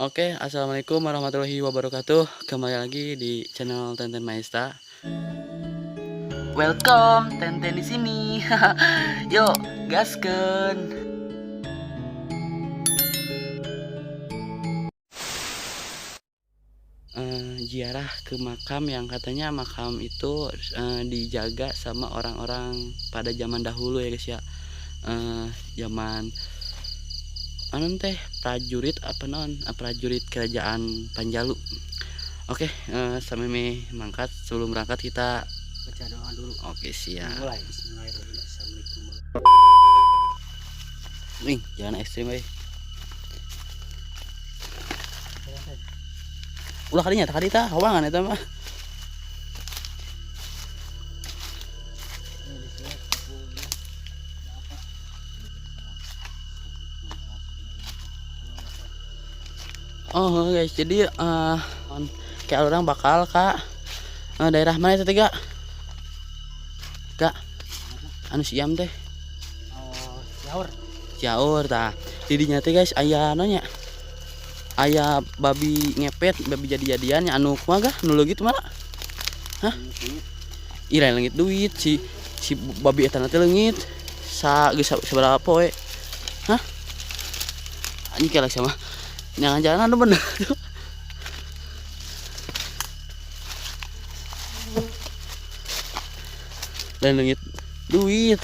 Oke, assalamualaikum warahmatullahi wabarakatuh. Kembali lagi di channel Tenten Maesta. Welcome, Tenten di sini. Yuk, gasken. Ziarah ke makam yang katanya makam itu dijaga sama orang-orang pada zaman dahulu ya guys ya. Zaman anon teh prajurit apa non prajurit kerajaan Panjalu. Oke, sampai mangkat sebelum berangkat kita Baca doa dulu. oke siap. Mulai. Bismillahirrahmanirrahim. Assalamualaikum. Nih, jangan ekstrim euy. Ulah kadinya tah tah hawangan eta mah. Oh guys, jadi kayak orang bakal ke daerah mana itu tiga? Kak, anu siam teh. Oh, Jaur. Jaur tah. Didinya teh guys aya anu nya. Aya babi ngepet, babi jadi-jadian anu kumaha gah nu leungit mah? Hah? Ira leungit duit si babi eta teh leungit. Geus sabaraha poe? Hah? Anjing kelek sama. Jangan-jangan anu bener. Dan leungit duit.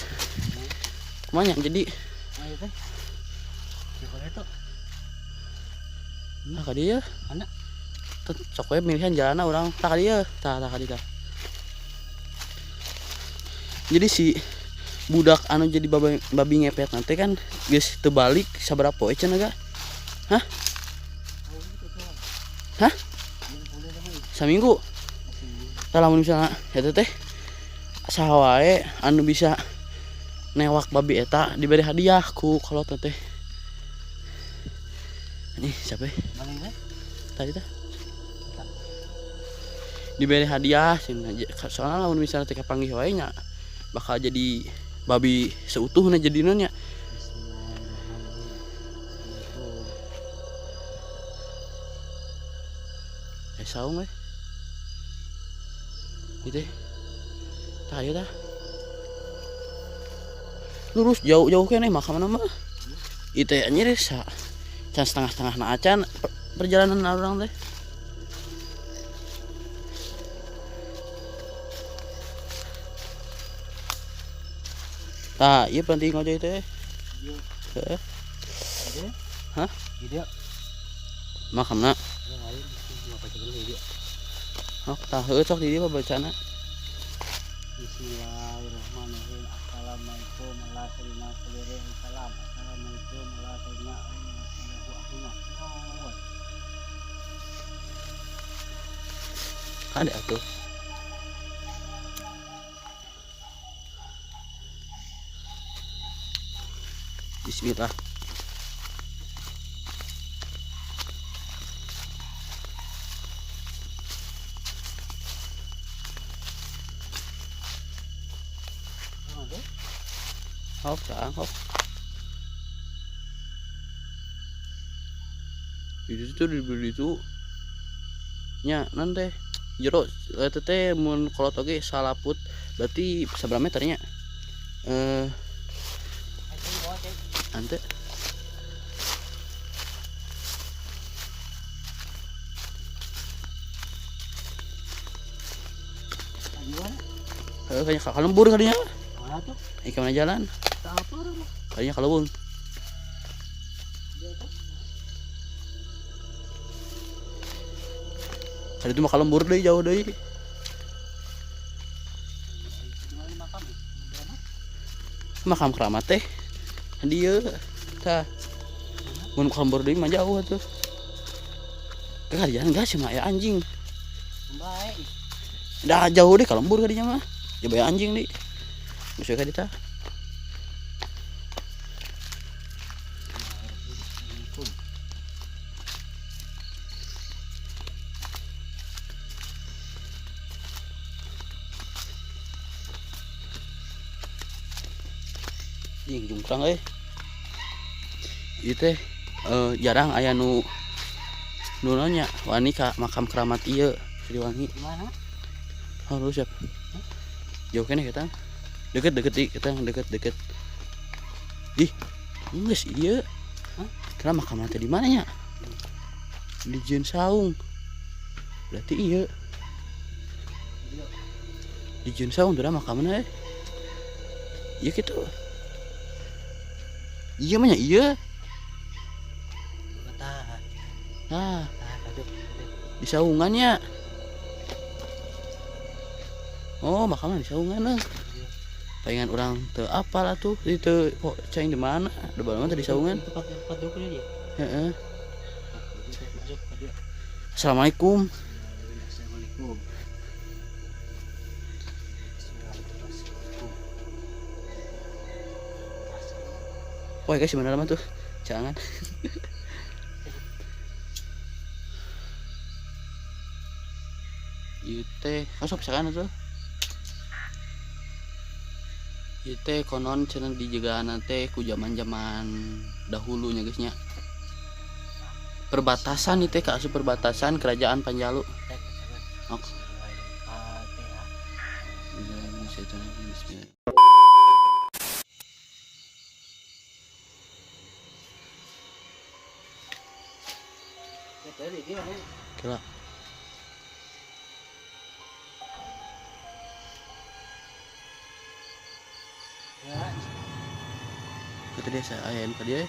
Kumanya jadi Ayo teh. Siapa itu? nah ka dieu Mana? sok we milihan jalanna urang tah ka dieu tah ka dieu. Jadi si budak anu jadi babi ngepet nanti kan geus teu balik sabaraha poe cenah ga? Hah? Hah? Saminggu. Tah lamun misalna eta teh saha wae anu bisa newak babi eta diberi hadiah ku kolot teh. Nih siapa? Mana ini? Tadi tah. Diberi hadiah soalnya lamun misalnya teh kapanggih wae nya bakal jadi babi seutuhna jadina nya. Saung we. Gitu. Tah ieu tah. Lurus jauh-jauh keneh makamna mah. Itu nya nyeri can setengah-setengah na acan perjalanan orang teh. Tah, ieu penting ngojek teh. Heeh. Hah? Dia. Makamna. Ya lain cuma pakai dulu dia. Oh, tah heuh sok di dieu bacana. Bismillahirrahmanirrahim. Assalamualaikum warahmatullahi wabarakatuh. Assalamualaikum warahmatullahi wabarakatuh. Ada atuh. Bismillah. Hop, sang hop. Di situ nya nanti jero eta teh mun kolot oge salaput berarti sabaraha meter nya? Ante kayaknya kalembur kadinya. Mana tuh? Ke mana jalan? Tak apa orang. Kayaknya kalebung. Tadi itu mah kalembur deui jauh deui. Makam keramat teh. Dieu tah. Mun kalembur deui mah jauh atuh. Kalian enggak sih mah ya anjing. Baik. Dah jauh deh kalembur kadinya mah. Coba ya anjing deui. Geus we ka dieu tah. Jing jungkrang euy. Ieu teh jarang aya nu nunanya wani ka makam keramat iya Siliwangi Mana? harus siap jauh kene kita deket di kita deket ih enggak sih dia karena makam nanti di mana ya di Jen Saung berarti iya di Jen Saung tuh makamnya iya gitu iya mana iya Tahan. nah Tahan aduh. di Saungannya oh makamnya di Saungan lah pengen orang te apa lah tuh itu kok ceng di mana ada banget di Saungan Tempat dukun dia. heeh. Masuk ke dia. Assalamualaikum Assalamualaikum. wah guys mana lama tuh jangan Yute masuk misalkan tuh Yute konon cenah dijagaan teh ku zaman-zaman dahulunya guysnya perbatasan itu ke asup perbatasan kerajaan Panjalu ok kira kata dia saya ayam ke dia